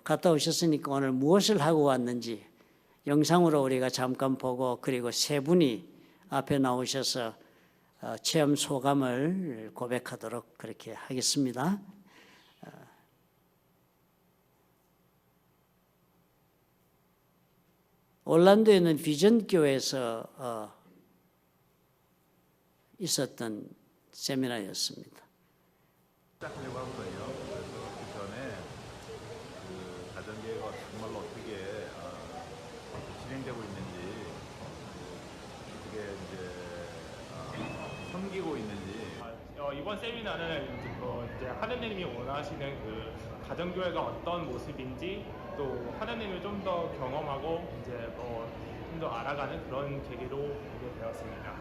갔다 오셨으니까 오늘 무엇을 하고 왔는지 영상으로 우리가 잠깐 보고 그리고 세 분이 앞에 나오셔서 체험 소감을 고백하도록 그렇게 하겠습니다. 올란도에 있는 비전 교회에서 있었던 세미나였습니다. 시작하려고 한 거예요. 그래서 그 전에 그 가정계획가 정말로 어떻게 진행되고 있는지, 어떻게 이제 섬기고 있는지. 이번 세미나는 이제 하느님이 원하시는 그 가정교회가 어떤 모습인지 또 하느님을 좀 더 경험하고 이제 좀 더 알아가는 그런 계기로 보게 되었습니다.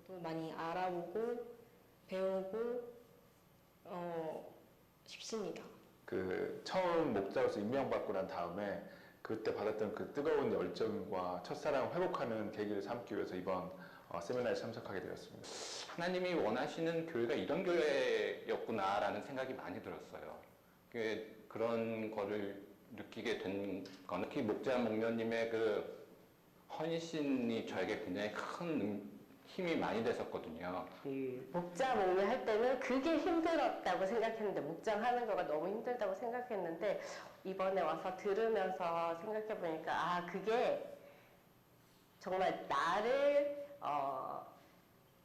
가정도 많이 알아보고 배우고 싶습니다. 그 처음 목자로서 임명받고 난 다음에 그때 받았던 그 뜨거운 열정과 첫사랑을 회복하는 계기를 삼기 위해서 이번 세미나에 참석하게 되었습니다. 하나님이 원하시는 교회가 이런 교회였구나라는 생각이 많이 들었어요. 그런 거를 느끼게 된 거는 특히 목자 목녀님의 그 헌신이 저에게 굉장히 큰 힘이 많이 됐었거든요. 목자 목녀 할 때는 그게 힘들었다고 생각했는데 목장하는 거가 너무 힘들다고 생각했는데 이번에 와서 들으면서 생각해 보니까 그게 정말 나를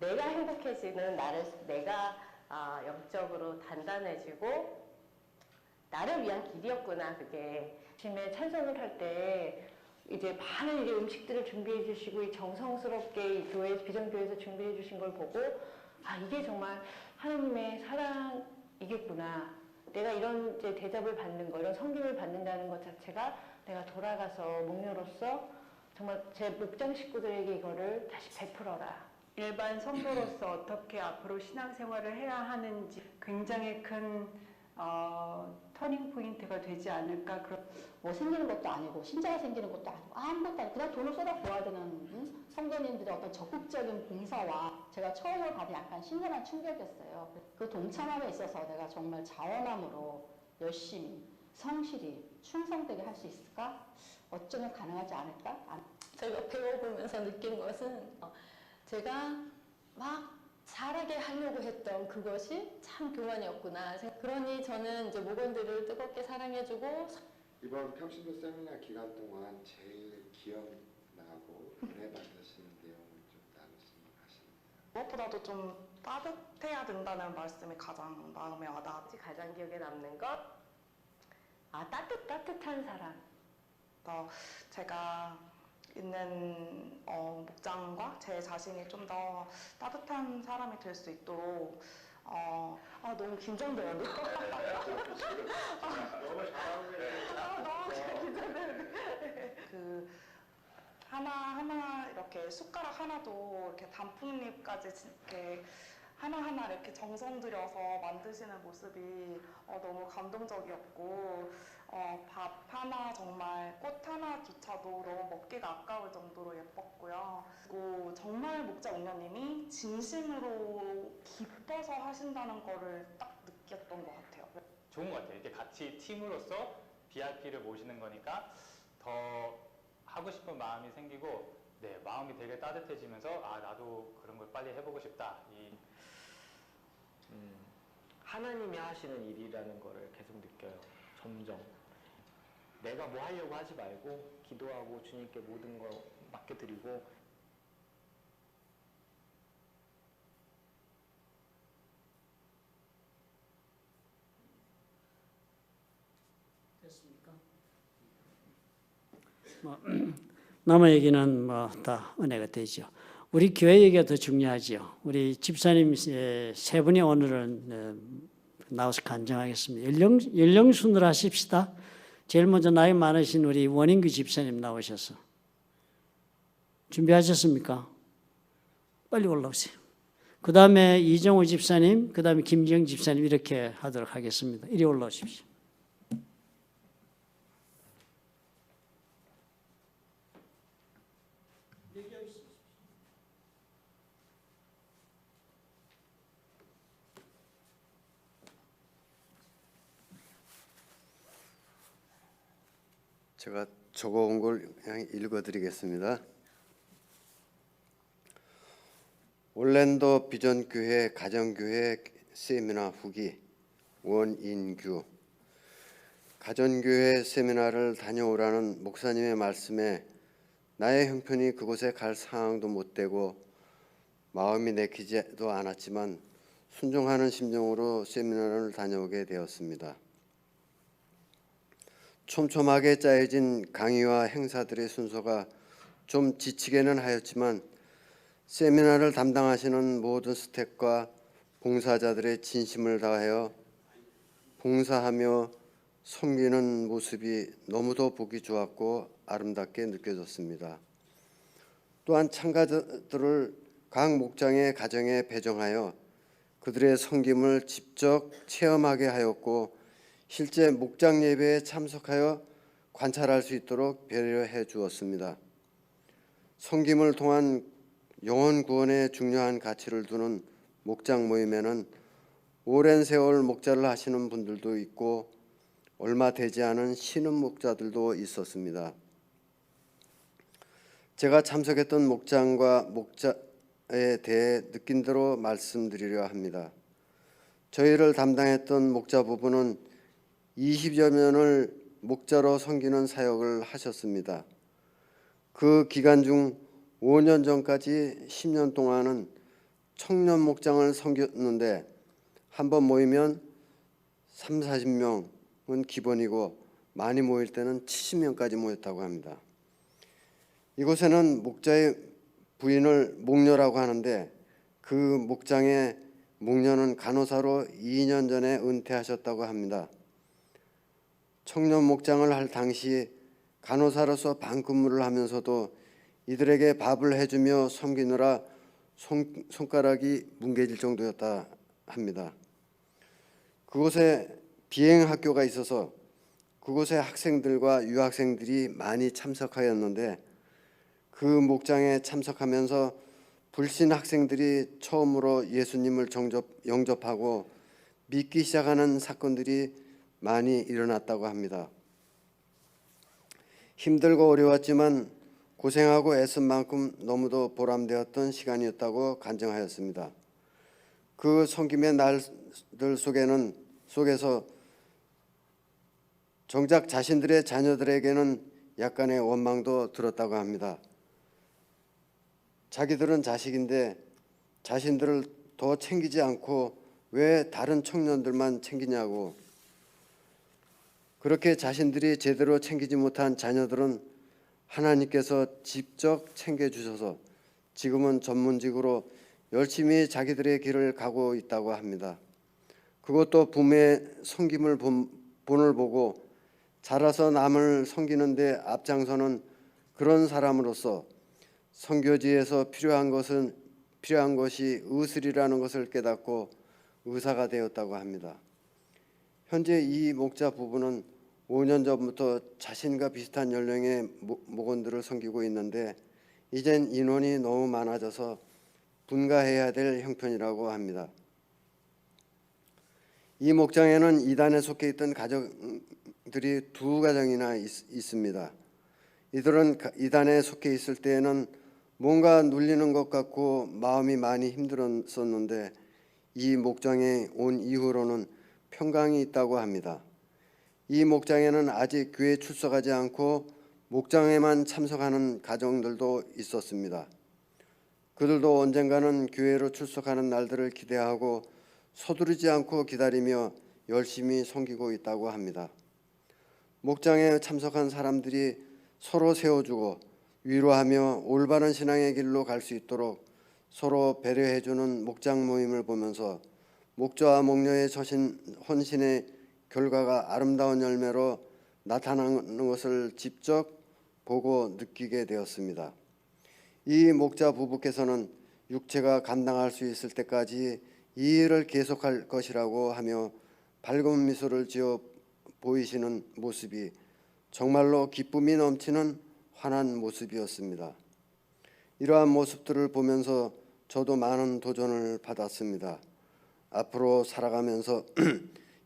내가 행복해지는 나를 내가 영적으로 단단해지고 나를 위한 길이었구나 그게. 아침에 찬송을 할 때 이제 많은 이제 음식들을 준비해 주시고 이 정성스럽게 이 교회 비전교회에서 준비해 주신 걸 보고 아 이게 정말 하나님의 사랑이겠구나. 내가 이런 이제 대접을 받는 거, 이런 섬김을 받는다는 것 자체가 내가 돌아가서 목녀로서 정말 제 목장 식구들에게 이거를 다시 베풀어라. 일반 성도로서 어떻게 앞으로 신앙생활을 해야 하는지 굉장히 큰 터닝 포인트가 되지 않을까. 뭐 생기는 것도 아니고 신자가 생기는 것도 아니고 아무것도 아니고 그냥 돈을 쏟아 부어야 되는 성도님들의 어떤 적극적인 봉사와 제가 처음으로 받은 약간 신선한 충격이었어요. 그 동참함에 있어서 내가 정말 자원함으로 열심히 성실히 충성되게 할 수 있을까? 어쩌면 가능하지 않을까? 제가 배워보면서 느낀 것은 제가 막 잘하게 하려고 했던 그것이 참 교만이었구나. 그러니 저는 이제 목원들을 뜨겁게 사랑해주고 이번 평신도 세미나 기간 동안 제일 기억나고 은혜 받으시는 내용을 좀 나누시면 하시는데요. 무엇보다도 좀 따뜻해야 된다는 말씀이 가장 마음에 와닿았어요. 가장 기억에 남는 것? 따뜻한 사람. 제가 있는 목장과 제 자신이 좀 더 따뜻한 사람이 될 수 있도록 너무 긴장되는데. 너무 긴장되는데. 그 하나하나 이렇게 숟가락 하나도 이렇게 단풍잎까지 이렇게 하나하나 이렇게 정성 들여서 만드시는 모습이 너무 감동적이었고 밥 하나 정말 꽃 하나조차도 너무 먹기가 아까울 정도로 예뻤고요. 그리고 정말 목자 은녀님이 진심으로 기뻐서 하신다는 거를 딱 느꼈던 것 같아요. 좋은 것 같아요. 이렇게 같이 팀으로서 BRP를 모시는 거니까 더 하고 싶은 마음이 생기고 네, 마음이 되게 따뜻해지면서 나도 그런 걸 빨리 해보고 싶다. 하나님이 하시는 일이라는 거를 계속 느껴요. 점점. 내가 뭐 하려고 하지 말고 기도하고 주님께 모든 걸 맡겨드리고 됐습니까? 남의 얘기는 다 은혜가 되죠. 우리 교회 얘기가 더 중요하죠. 우리 집사님 세 분이 오늘은 나와서 간증하겠습니다. 연령 순으로 하십시다. 제일 먼저 나이 많으신 우리 원인규 집사님 나오셔서 준비하셨습니까? 빨리 올라오세요. 그 다음에 이정호 집사님, 그 다음에 김지영 집사님 이렇게 하도록 하겠습니다. 이리 올라오십시오. 제가 적어온 걸 그냥 읽어드리겠습니다. 올랜도 비전교회 가정교회 세미나 후기 원인규. 가정교회 세미나를 다녀오라는 목사님의 말씀에 나의 형편이 그곳에 갈 상황도 못 되고 마음이 내키지도 않았지만 순종하는 심정으로 세미나를 다녀오게 되었습니다. 촘촘하게 짜여진 강의와 행사들의 순서가 좀 지치게는 하였지만 세미나를 담당하시는 모든 스태프과 봉사자들의 진심을 다하여 봉사하며 섬기는 모습이 너무도 보기 좋았고 아름답게 느껴졌습니다. 또한 참가자들을 각 목장의 가정에 배정하여 그들의 섬김을 직접 체험하게 하였고 실제 목장 예배에 참석하여 관찰할 수 있도록 배려해 주었습니다. 섬김을 통한 영혼 구원에 중요한 가치를 두는 목장 모임에는 오랜 세월 목자를 하시는 분들도 있고 얼마 되지 않은 신임 목자들도 있었습니다. 제가 참석했던 목장과 목자에 대해 느낀 대로 말씀드리려 합니다. 저희를 담당했던 목자 부부는 20여 년을 목자로 섬기는 사역을 하셨습니다. 그 기간 중 5년 전까지 10년 동안은 청년 목장을 섬겼는데 한 번 모이면 30-40명은 기본이고 많이 모일 때는 70명까지 모였다고 합니다. 이곳에는 목자의 부인을 목녀라고 하는데 그 목장의 목녀는 간호사로 2년 전에 은퇴하셨다고 합니다. 청년 목장을 할 당시 간호사로서 반근무를 하면서도 이들에게 밥을 해주며 섬기느라 손가락이 뭉개질 정도였다 합니다. 그곳에 비행학교가 있어서 그곳에 학생들과 유학생들이 많이 참석하였는데 그 목장에 참석하면서 불신 학생들이 처음으로 예수님을 영접하고 믿기 시작하는 사건들이 많이 일어났다고 합니다. 힘들고 어려웠지만 고생하고 애쓴 만큼 너무도 보람되었던 시간이었다고 간증하였습니다. 그 섬김의 날들 속에서 정작 자신들의 자녀들에게는 약간의 원망도 들었다고 합니다. 자기들은 자식인데 자신들을 더 챙기지 않고 왜 다른 청년들만 챙기냐고, 그렇게 자신들이 제대로 챙기지 못한 자녀들은 하나님께서 직접 챙겨주셔서 지금은 전문직으로 열심히 자기들의 길을 가고 있다고 합니다. 그것도 부모의 섬김을 본을 보고 자라서 남을 섬기는 데 앞장서는 그런 사람으로서 선교지에서 필요한 것이 의술이라는 것을 깨닫고 의사가 되었다고 합니다. 현재 이 목자 부부는 5년 전부터 자신과 비슷한 연령의 목원들을 섬기고 있는데 이젠 인원이 너무 많아져서 분가해야 될 형편이라고 합니다. 이 목장에는 이단에 속해 있던 가정들이 2가정이나 있습니다. 이들은 이단에 속해 있을 때에는 뭔가 눌리는 것 같고 마음이 많이 힘들었었는데 이 목장에 온 이후로는 평강이 있다고 합니다. 이 목장에는 아직 교회에 출석하지 않고 목장에만 참석하는 가정들도 있었습니다. 그들도 언젠가는 교회로 출석하는 날들을 기대하고 서두르지 않고 기다리며 열심히 섬기고 있다고 합니다. 목장에 참석한 사람들이 서로 세워주고 위로하며 올바른 신앙의 길로 갈 수 있도록 서로 배려해주는 목장 모임을 보면서 목자와 목녀의 헌신의 결과가 아름다운 열매로 나타나는 것을 직접 보고 느끼게 되었습니다. 이 목자 부부께서는 육체가 감당할 수 있을 때까지 이 일을 계속할 것이라고 하며 밝은 미소를 지어 보이시는 모습이 정말로 기쁨이 넘치는 환한 모습이었습니다. 이러한 모습들을 보면서 저도 많은 도전을 받았습니다. 앞으로 살아가면서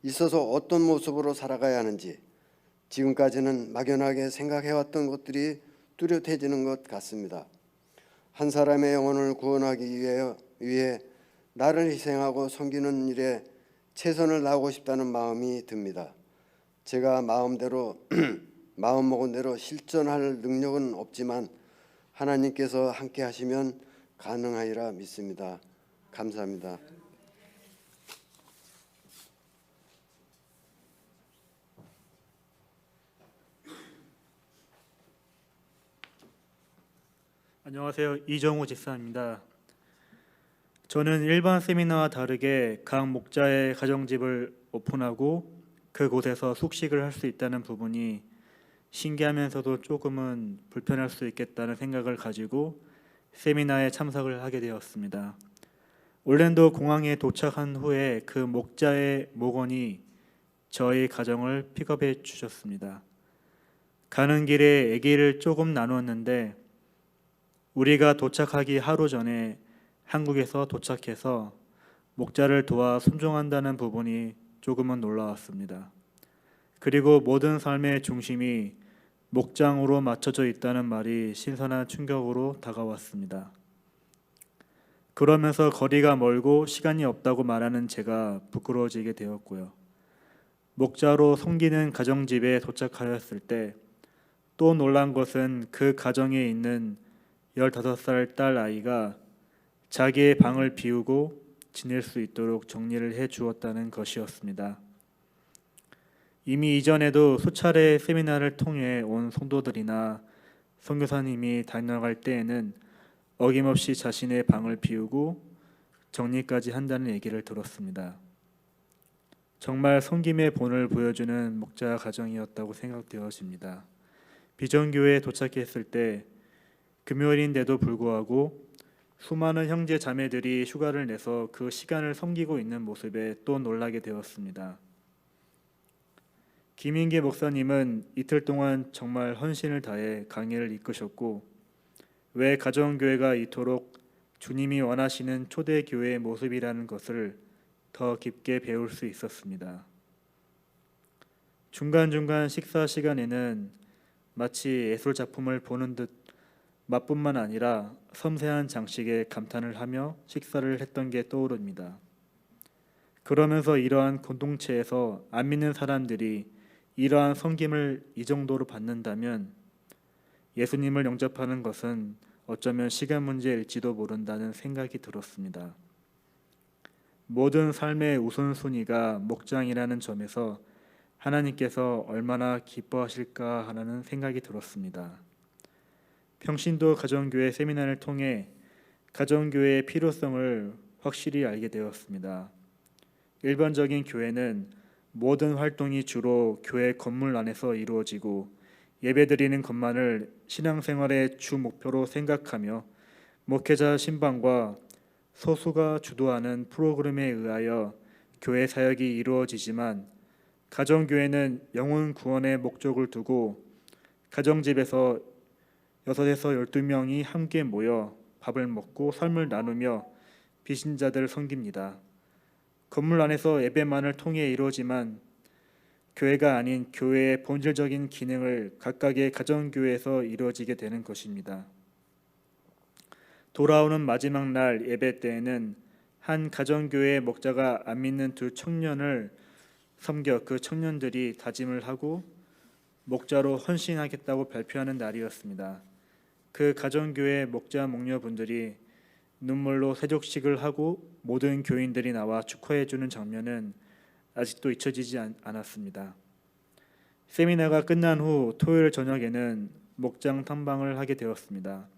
있어서 어떤 모습으로 살아가야 하는지 지금까지는 막연하게 생각해왔던 것들이 뚜렷해지는 것 같습니다. 한 사람의 영혼을 구원하기 위해 나를 희생하고 섬기는 일에 최선을 다하고 싶다는 마음이 듭니다. 제가 마음먹은 대로 실천할 능력은 없지만 하나님께서 함께 하시면 가능하리라 믿습니다. 감사합니다. 안녕하세요. 이정우 집사입니다. 저는 일반 세미나와 다르게 각 목자의 가정집을 오픈하고 그곳에서 숙식을 할 수 있다는 부분이 신기하면서도 조금은 불편할 수 있겠다는 생각을 가지고 세미나에 참석을 하게 되었습니다. 올랜도 공항에 도착한 후에 그 목자의 목원이 저희 가정을 픽업해 주셨습니다. 가는 길에 얘기를 조금 나눴는데 우리가 도착하기 하루 전에 한국에서 도착해서 목자를 도와 순종한다는 부분이 조금은 놀라웠습니다. 그리고 모든 삶의 중심이 목장으로 맞춰져 있다는 말이 신선한 충격으로 다가왔습니다. 그러면서 거리가 멀고 시간이 없다고 말하는 제가 부끄러워지게 되었고요. 목자로 섬기는 가정집에 도착하였을 때 또 놀란 것은 그 가정에 있는 15살 딸 아이가 자기의 방을 비우고 지낼 수 있도록 정리를 해 주었다는 것이었습니다. 이미 이전에도 수차례 세미나를 통해 온 성도들이나 선교사님이 다녀갈 때에는 어김없이 자신의 방을 비우고 정리까지 한다는 얘기를 들었습니다. 정말 섬김의 본을 보여주는 목자 가정이었다고 생각되어집니다. 비전교회에 도착했을 때 금요일인데도 불구하고 수많은 형제 자매들이 휴가를 내서 그 시간을 섬기고 있는 모습에 또 놀라게 되었습니다. 김인계 목사님은 이틀 동안 정말 헌신을 다해 강의를 이끄셨고 왜 가정교회가 이토록 주님이 원하시는 초대교회의 모습이라는 것을 더 깊게 배울 수 있었습니다. 중간중간 식사 시간에는 마치 예술 작품을 보는 듯 맛뿐만 아니라 섬세한 장식에 감탄을 하며 식사를 했던 게 떠오릅니다. 그러면서 이러한 공동체에서 안 믿는 사람들이 이러한 섬김을 이 정도로 받는다면 예수님을 영접하는 것은 어쩌면 시간 문제일지도 모른다는 생각이 들었습니다. 모든 삶의 우선순위가 목장이라는 점에서 하나님께서 얼마나 기뻐하실까 하는 생각이 들었습니다. 평신도 가정교회 세미나를 통해 가정교회의 필요성을 확실히 알게 되었습니다. 일반적인 교회는 모든 활동이 주로 교회 건물 안에서 이루어지고 예배드리는 것만을 신앙생활의 주 목표로 생각하며 목회자 신방과 소수가 주도하는 프로그램에 의하여 교회 사역이 이루어지지만 가정교회는 영혼 구원의 목적을 두고 가정집에서 6에서 12명이 함께 모여 밥을 먹고 삶을 나누며 비신자들을 섬깁니다. 건물 안에서 예배만을 통해 이루어지만 교회가 아닌 교회의 본질적인 기능을 각각의 가정교회에서 이루어지게 되는 것입니다. 돌아오는 마지막 날 예배 때에는 한 가정교회의 목자가 안 믿는 두 청년을 섬겨 그 청년들이 다짐을 하고 목자로 헌신하겠다고 발표하는 날이었습니다. 그 가정교회 목자 목녀분들이 눈물로 세족식을 하고 모든 교인들이 나와 축하해 주는 장면은 아직도 잊혀지지 않았습니다. 세미나가 끝난 후 토요일 저녁에는 목장 탐방을 하게 되었습니다.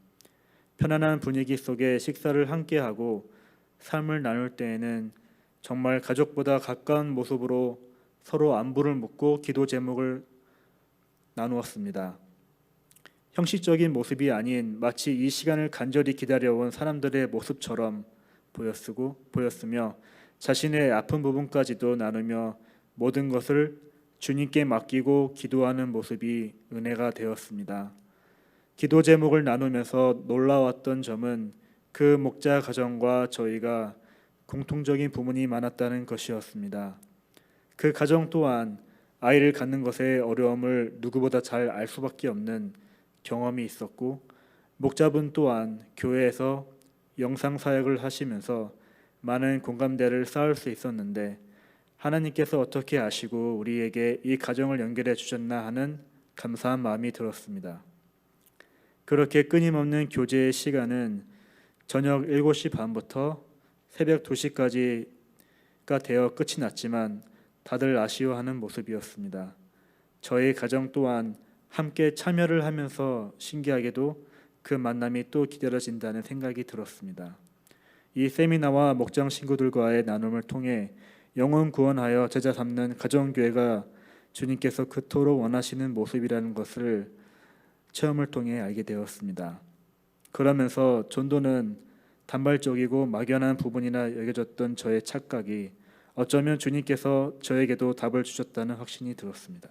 편안한 분위기 속에 식사를 함께하고 삶을 나눌 때에는 정말 가족보다 가까운 모습으로 서로 안부를 묻고 기도 제목을 나누었습니다. 형식적인 모습이 아닌 마치 이 시간을 간절히 기다려온 사람들의 모습처럼 보였으며 자신의 아픈 부분까지도 나누며 모든 것을 주님께 맡기고 기도하는 모습이 은혜가 되었습니다. 기도 제목을 나누면서 놀라웠던 점은 그 목자 가정과 저희가 공통적인 부분이 많았다는 것이었습니다. 그 가정 또한 아이를 갖는 것의 어려움을 누구보다 잘 알 수밖에 없는 경험이 있었고 목자분 또한 교회에서 영상 사역을 하시면서 많은 공감대를 쌓을 수 있었는데 하나님께서 어떻게 아시고 우리에게 이 가정을 연결해 주셨나 하는 감사한 마음이 들었습니다. 그렇게 끊임없는 교제의 시간은 저녁 7시 반부터 새벽 2시까지가 되어 끝이 났지만 다들 아쉬워하는 모습이었습니다. 저희 가정 또한 함께 참여를 하면서 신기하게도 그 만남이 또 기다려진다는 생각이 들었습니다. 이 세미나와 목장 친구들과의 나눔을 통해 영혼 구원하여 제자 삼는 가정교회가 주님께서 그토록 원하시는 모습이라는 것을 체험을 통해 알게 되었습니다. 그러면서 전도는 단발적이고 막연한 부분이나 여겨졌던 저의 착각이 어쩌면 주님께서 저에게도 답을 주셨다는 확신이 들었습니다.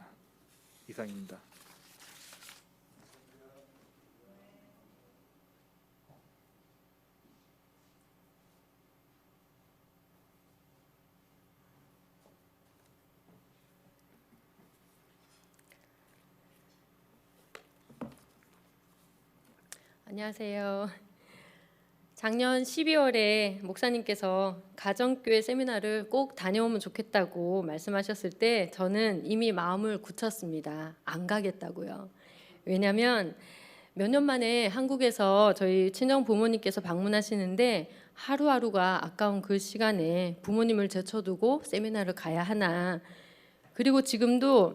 이상입니다. 안녕하세요. 작년 12월에 목사님께서 가정교회 세미나를 꼭 다녀오면 좋겠다고 말씀하셨을 때 저는 이미 마음을 굳혔습니다. 안 가겠다고요. 왜냐하면 몇 년 만에 한국에서 저희 친정 부모님께서 방문하시는데 하루하루가 아까운 그 시간에 부모님을 제쳐두고 세미나를 가야 하나. 그리고 지금도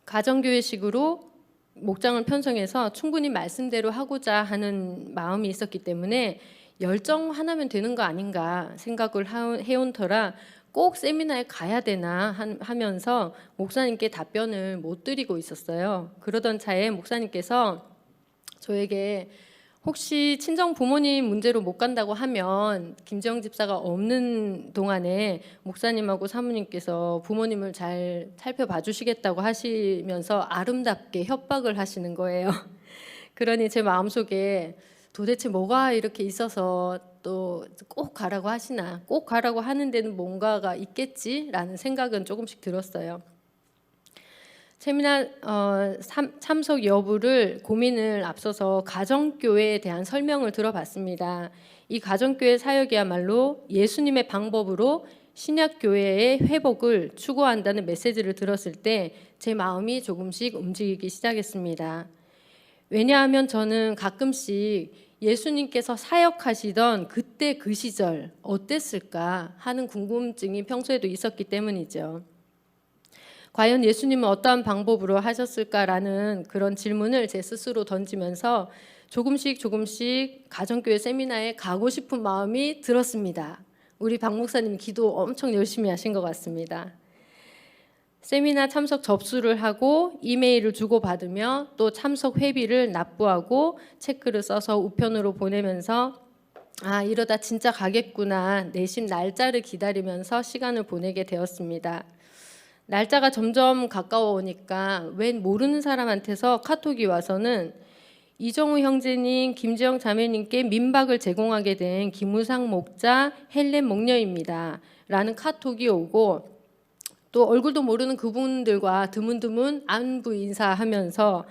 가정교회식으로 목장을 편성해서 충분히 말씀대로 하고자 하는 마음이 있었기 때문에 열정 하나면 되는 거 아닌가 생각을 해온 터라 꼭 세미나에 가야 되나 하면서 목사님께 답변을 못 드리고 있었어요. 그러던 차에 목사님께서 저에게 혹시 친정 부모님 문제로 못 간다고 하면 김지영 집사가 없는 동안에 목사님하고 사모님께서 부모님을 잘 살펴봐 주시겠다고 하시면서 아름답게 협박을 하시는 거예요. 그러니 제 마음속에 도대체 뭐가 이렇게 있어서 또 꼭 가라고 하시나, 꼭 가라고 하는 데는 뭔가가 있겠지라는 생각은 조금씩 들었어요. 세미나 참석 여부를 고민을 앞서서 가정교회에 대한 설명을 들어봤습니다. 이 가정교회 사역이야말로 예수님의 방법으로 신약교회의 회복을 추구한다는 메시지를 들었을 때 제 마음이 조금씩 움직이기 시작했습니다. 왜냐하면 저는 가끔씩 예수님께서 사역하시던 그때 그 시절 어땠을까 하는 궁금증이 평소에도 있었기 때문이죠. 과연 예수님은 어떠한 방법으로 하셨을까라는 그런 질문을 제 스스로 던지면서 조금씩 가정교회 세미나에 가고 싶은 마음이 들었습니다. 우리 박 목사님 기도 엄청 열심히 하신 것 같습니다. 세미나 참석 접수를 하고 이메일을 주고받으며 또 참석 회비를 납부하고 체크를 써서 우편으로 보내면서 아, 이러다 진짜 가겠구나 내심 날짜를 기다리면서 시간을 보내게 되었습니다. 날짜가 점점 가까워 오니까 웬 모르는 사람한테서 카톡이 와서는 이정우 형제님, 김지영 자매님께 민박을 제공하게 된 김우상 목자 헬렌 목녀입니다. 라는 카톡이 오고 또 얼굴도 모르는 그분들과 드문드문 안부 인사하면서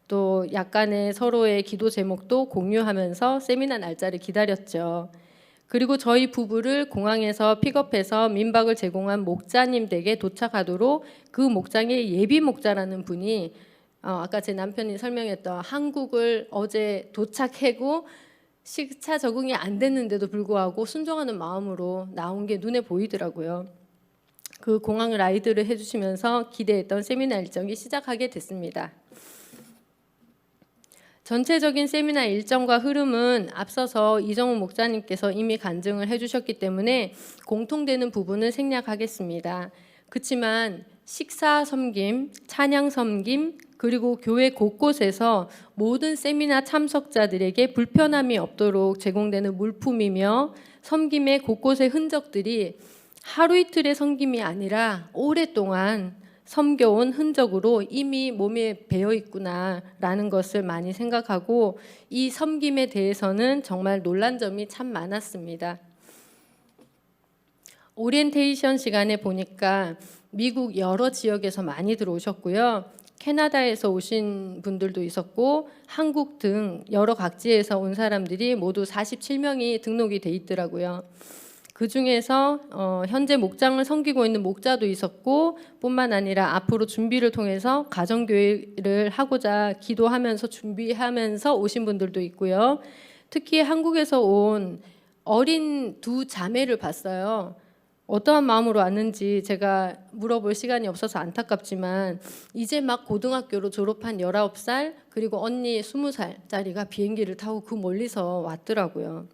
또 약간의 서로의 기도 제목도 공유하면서 세미나 날짜를 기다렸죠. 그리고 저희 부부를 공항에서 픽업해서 민박을 제공한 목자님 댁에 도착하도록 그 목장의 예비 목자라는 분이 아까 제 남편이 설명했던 한국을 어제 도착하고 시차 적응이 안 됐는데도 불구하고 순종하는 마음으로 나온 게 눈에 보이더라고요. 그 공항 라이드를 해주시면서 기대했던 세미나 일정이 시작하게 됐습니다. 전체적인 세미나 일정과 흐름은 앞서서 이정우 목사님께서 이미 간증을 해주셨기 때문에 공통되는 부분을 생략하겠습니다. 그렇지만 식사 섬김, 찬양 섬김, 그리고 교회 곳곳에서 모든 세미나 참석자들에게 불편함이 없도록 제공되는 물품이며 섬김의 곳곳의 흔적들이 하루 이틀의 섬김이 아니라 오랫동안 섬겨온 흔적으로 이미 몸에 배어 있구나라는 것을 많이 생각하고 이 섬김에 대해서는 정말 놀란 점이 참 많았습니다. 오리엔테이션 시간에 보니까 미국 여러 지역에서 많이 들어오셨고요. 캐나다에서 오신 분들도 있었고 한국 등 여러 각지에서 온 사람들이 모두 47명이 등록이 돼 있더라고요. 그 중에서 현재 목장을 섬기고 있는 목자도 있었고 뿐만 아니라 앞으로 준비를 통해서 가정교회를 하고자 기도하면서 준비하면서 오신 분들도 있고요. 특히 한국에서 온 어린 두 자매를 봤어요. 어떠한 마음으로 왔는지 제가 물어볼 시간이 없어서 안타깝지만 이제 막 고등학교로 졸업한 19살 그리고 언니 20살짜리가 비행기를 타고 그 멀리서 왔더라고요.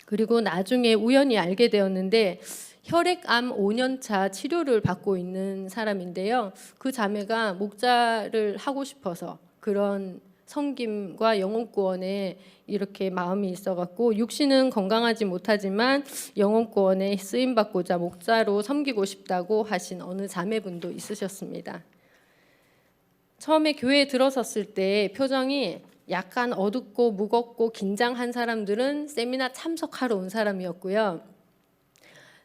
그리고 나중에 우연히 알게 되었는데 혈액암 5년차 치료를 받고 있는 사람인데요. 그 자매가 목자를 하고 싶어서 그런 섬김과 영혼구원에 이렇게 마음이 있어갖고 육신은 건강하지 못하지만 영혼구원에 쓰임받고자 목자로 섬기고 싶다고 하신 어느 자매분도 있으셨습니다. 처음에 교회에 들어섰을 때 표정이 약간 어둡고 무겁고 긴장한 사람들은 세미나 참석하러 온 사람이었고요.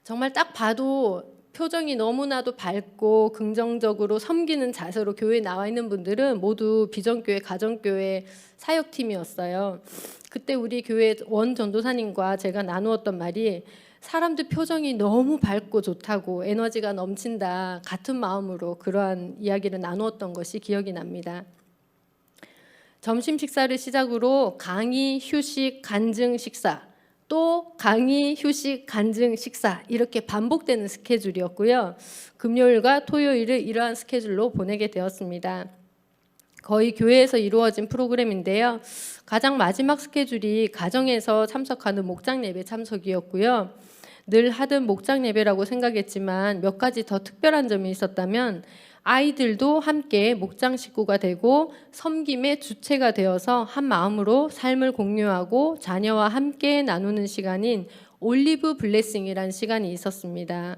정말 딱 봐도 표정이 너무나도 밝고 긍정적으로 섬기는 자세로 교회에 나와 있는 분들은 모두 비전교회, 가정교회 사역팀이었어요. 그때 우리 교회 원 전도사님과 제가 나누었던 말이 사람들 표정이 너무 밝고 좋다고 에너지가 넘친다 같은 마음으로 그러한 이야기를 나누었던 것이 기억이 납니다. 점심 식사를 시작으로 강의, 휴식, 간증 식사 또 강의, 휴식, 간증, 식사 이렇게 반복되는 스케줄이었고요. 금요일과 토요일을 이러한 스케줄로 보내게 되었습니다. 거의 교회에서 이루어진 프로그램인데요. 가장 마지막 스케줄이 가정에서 참석하는 목장 예배 참석이었고요. 늘 하던 목장 예배라고 생각했지만 몇 가지 더 특별한 점이 있었다면 아이들도 함께 목장 식구가 되고 섬김의 주체가 되어서 한 마음으로 삶을 공유하고 자녀와 함께 나누는 시간인 올리브 블레싱이라는 시간이 있었습니다.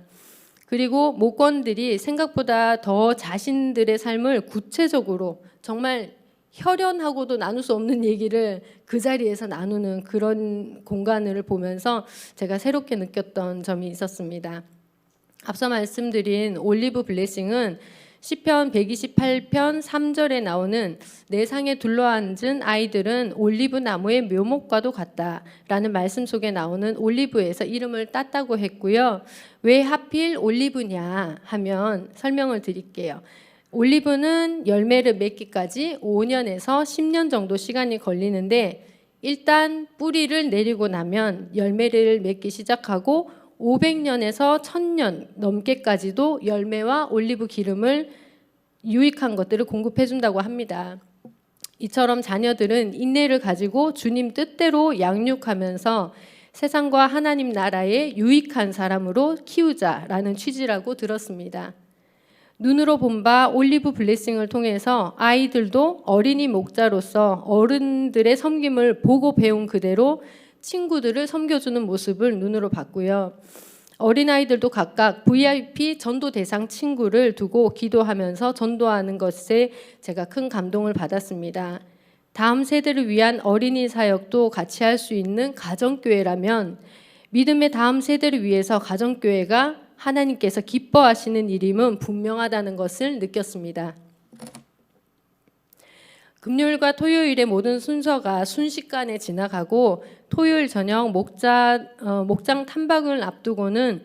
그리고 목원들이 생각보다 더 자신들의 삶을 구체적으로 정말 혈연하고도 나눌 수 없는 얘기를 그 자리에서 나누는 그런 공간을 보면서 제가 새롭게 느꼈던 점이 있었습니다. 앞서 말씀드린 올리브 블레싱은 시편 128편 3절에 나오는 내 상에 둘러앉은 아이들은 올리브 나무의 묘목과도 같다라는 말씀 속에 나오는 올리브에서 이름을 땄다고 했고요. 왜 하필 올리브냐 하면 설명을 드릴게요. 올리브는 열매를 맺기까지 5년에서 10년 정도 시간이 걸리는데 일단 뿌리를 내리고 나면 열매를 맺기 시작하고 500년에서 1000년 넘게까지도 열매와 올리브 기름을 유익한 것들을 공급해 준다고 합니다. 이처럼 자녀들은 인내를 가지고 주님 뜻대로 양육하면서 세상과 하나님 나라의 유익한 사람으로 키우자라는 취지라고 들었습니다. 눈으로 본 바 올리브 블레싱을 통해서 아이들도 어린이 목자로서 어른들의 섬김을 보고 배운 그대로 친구들을 섬겨주는 모습을 눈으로 봤고요. 어린아이들도 각각 VIP 전도 대상 친구를 두고 기도하면서 전도하는 것에 제가 큰 감동을 받았습니다. 다음 세대를 위한 어린이 사역도 같이 할 수 있는 가정교회라면 믿음의 다음 세대를 위해서 가정교회가 하나님께서 기뻐하시는 일임은 분명하다는 것을 느꼈습니다. 금요일과 토요일의 모든 순서가 순식간에 지나가고 토요일 저녁 목장 탐방을 앞두고는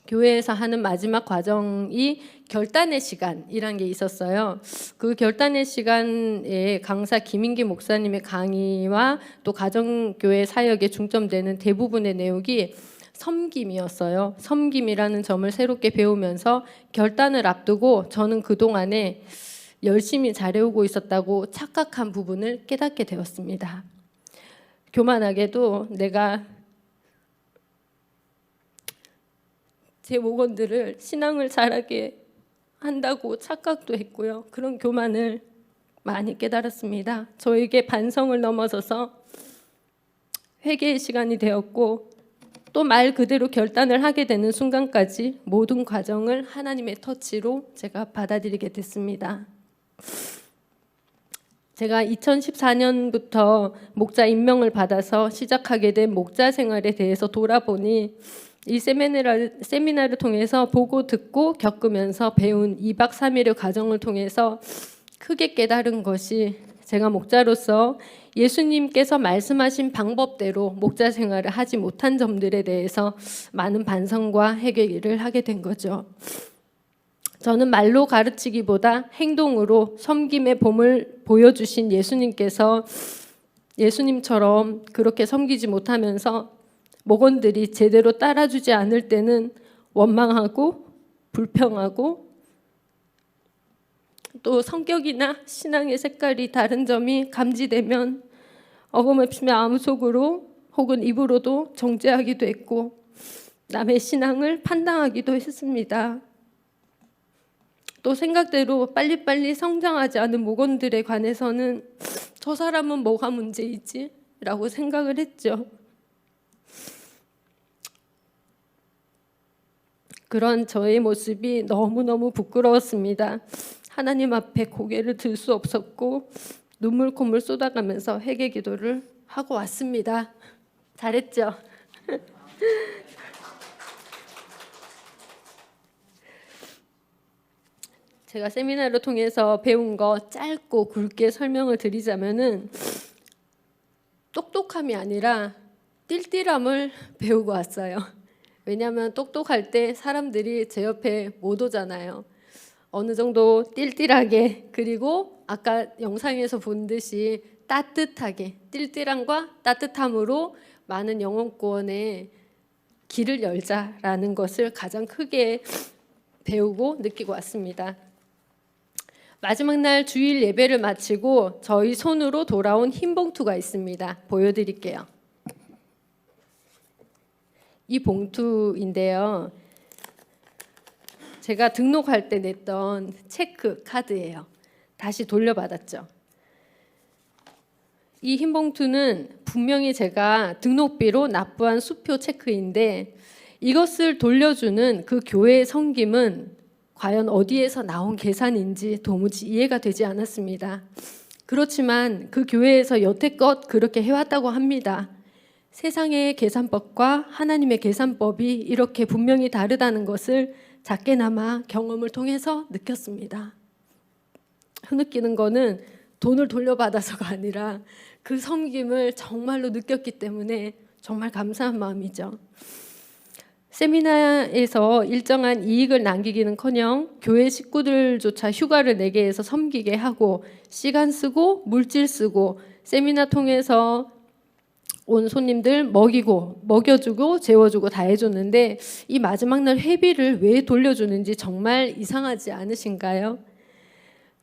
교회에서 하는 마지막 과정이 결단의 시간이란 게 있었어요. 그 결단의 시간에 강사 김인기 목사님의 강의와 또 가정교회 사역에 중점되는 대부분의 내용이 섬김이었어요. 섬김이라는 점을 새롭게 배우면서 결단을 앞두고 저는 그동안에 열심히 잘해오고 있었다고 착각한 부분을 깨닫게 되었습니다. 교만하게도 내가 제 목원들을 신앙을 잘하게 한다고 착각도 했고요. 그런 교만을 많이 깨달았습니다. 저에게 반성을 넘어서서 회개의 시간이 되었고 또 말 그대로 결단을 하게 되는 순간까지 모든 과정을 하나님의 터치로 제가 받아들이게 됐습니다. 제가 2014년부터 목자 임명을 받아서 시작하게 된 목자 생활에 대해서 돌아보니 이 세미나를 통해서 보고 듣고 겪으면서 배운 2박 3일의 과정을 통해서 크게 깨달은 것이 제가 목자로서 예수님께서 말씀하신 방법대로 목자 생활을 하지 못한 점들에 대해서 많은 반성과 해결을 하게 된 거죠. 저는 말로 가르치기보다 행동으로 섬김의 봄을 보여주신 예수님께서 예수님처럼 그렇게 섬기지 못하면서 목원들이 제대로 따라주지 않을 때는 원망하고 불평하고 또 성격이나 신앙의 색깔이 다른 점이 감지되면 어금없이 마음속으로 혹은 입으로도 정죄하기도 했고 남의 신앙을 판단하기도 했습니다. 또 생각대로 빨리빨리 성장하지 않은 목원들에 관해서는 저 사람은 뭐가 문제이지? 라고 생각을 했죠. 그런 저의 모습이 너무너무 부끄러웠습니다. 하나님 앞에 고개를 들 수 없었고 눈물 콧물 쏟아가면서 회개 기도를 하고 왔습니다. 잘했죠? 제가 세미나를 통해서 배운 거 짧고 굵게 설명을 드리자면은 똑똑함이 아니라 띨띨함을 배우고 왔어요. 왜냐하면 똑똑할 때 사람들이 제 옆에 못 오잖아요. 어느 정도 띨띨하게 그리고 아까 영상에서 본 듯이 따뜻하게 띨띨함과 따뜻함으로 많은 영혼구원의 길을 열자라는 것을 가장 크게 배우고 느끼고 왔습니다. 마지막 날 주일 예배를 마치고 저희 손으로 돌아온 흰 봉투가 있습니다. 보여드릴게요. 이 봉투인데요. 제가 등록할 때 냈던 체크 카드예요. 다시 돌려받았죠. 이 흰 봉투는 분명히 제가 등록비로 납부한 수표 체크인데 이것을 돌려주는 그 교회의 섬김은 과연 어디에서 나온 계산인지 도무지 이해가 되지 않았습니다. 그렇지만 그 교회에서 여태껏 그렇게 해왔다고 합니다. 세상의 계산법과 하나님의 계산법이 이렇게 분명히 다르다는 것을 작게나마 경험을 통해서 느꼈습니다. 느끼는 거는 돈을 돌려받아서가 아니라 그 섬김을 정말로 느꼈기 때문에 정말 감사한 마음이죠. 세미나에서 일정한 이익을 남기기는커녕 교회 식구들조차 휴가를 내게 해서 섬기게 하고 시간 쓰고 물질 쓰고 세미나 통해서 온 손님들 먹여주고 재워주고 다 해줬는데 이 마지막 날 회비를 왜 돌려주는지 정말 이상하지 않으신가요?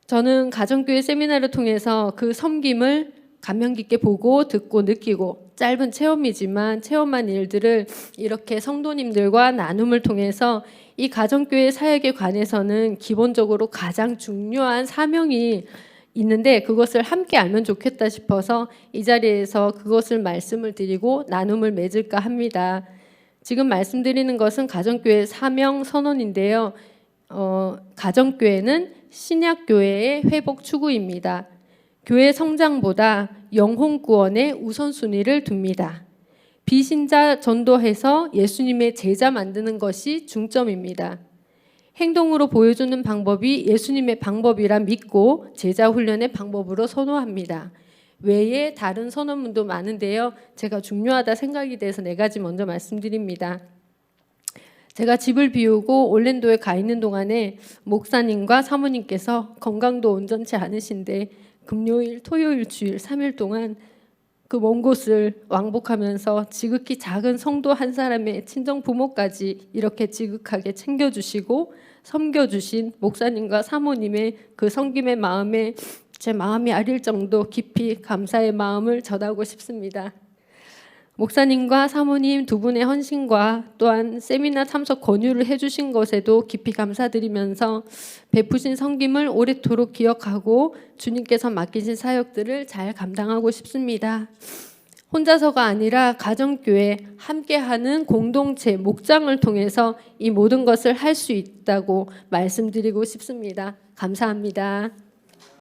저는 가정교회 세미나를 통해서 그 섬김을 감명 깊게 보고 듣고 느끼고 짧은 체험이지만 체험한 일들을 이렇게 성도님들과 나눔을 통해서 이 가정교회 사역에 관해서는 기본적으로 가장 중요한 사명이 있는데 그것을 함께 알면 좋겠다 싶어서 이 자리에서 그것을 말씀을 드리고 나눔을 맺을까 합니다. 지금 말씀드리는 것은 가정교회 사명 선언인데요. 가정교회는 신약교회의 회복 추구입니다. 교회 성장보다 영혼 구원에 우선순위를 둡니다. 비신자 전도해서 예수님의 제자 만드는 것이 중점입니다. 행동으로 보여주는 방법이 예수님의 방법이라 믿고 제자 훈련의 방법으로 선호합니다. 외에 다른 선언문도 많은데요. 제가 중요하다 생각이 돼서 4가지 먼저 말씀드립니다. 제가 집을 비우고 올랜도에 가 있는 동안에 목사님과 사모님께서 건강도 온전치 않으신데 금요일, 토요일, 주일 3일 동안 그 먼 곳을 왕복하면서 지극히 작은 성도 한 사람의 친정 부모까지 이렇게 지극하게 챙겨주시고 섬겨주신 목사님과 사모님의 그 섬김의 마음에 제 마음이 아릴 정도 깊이 감사의 마음을 전하고 싶습니다. 목사님과 사모님 두 분의 헌신과 또한 세미나 참석 권유를 해주신 것에도 깊이 감사드리면서 베푸신 섬김을 오래도록 기억하고 주님께서 맡기신 사역들을 잘 감당하고 싶습니다. 혼자서가 아니라 가정교회 함께하는 공동체 목장을 통해서 이 모든 것을 할 수 있다고 말씀드리고 싶습니다. 감사합니다.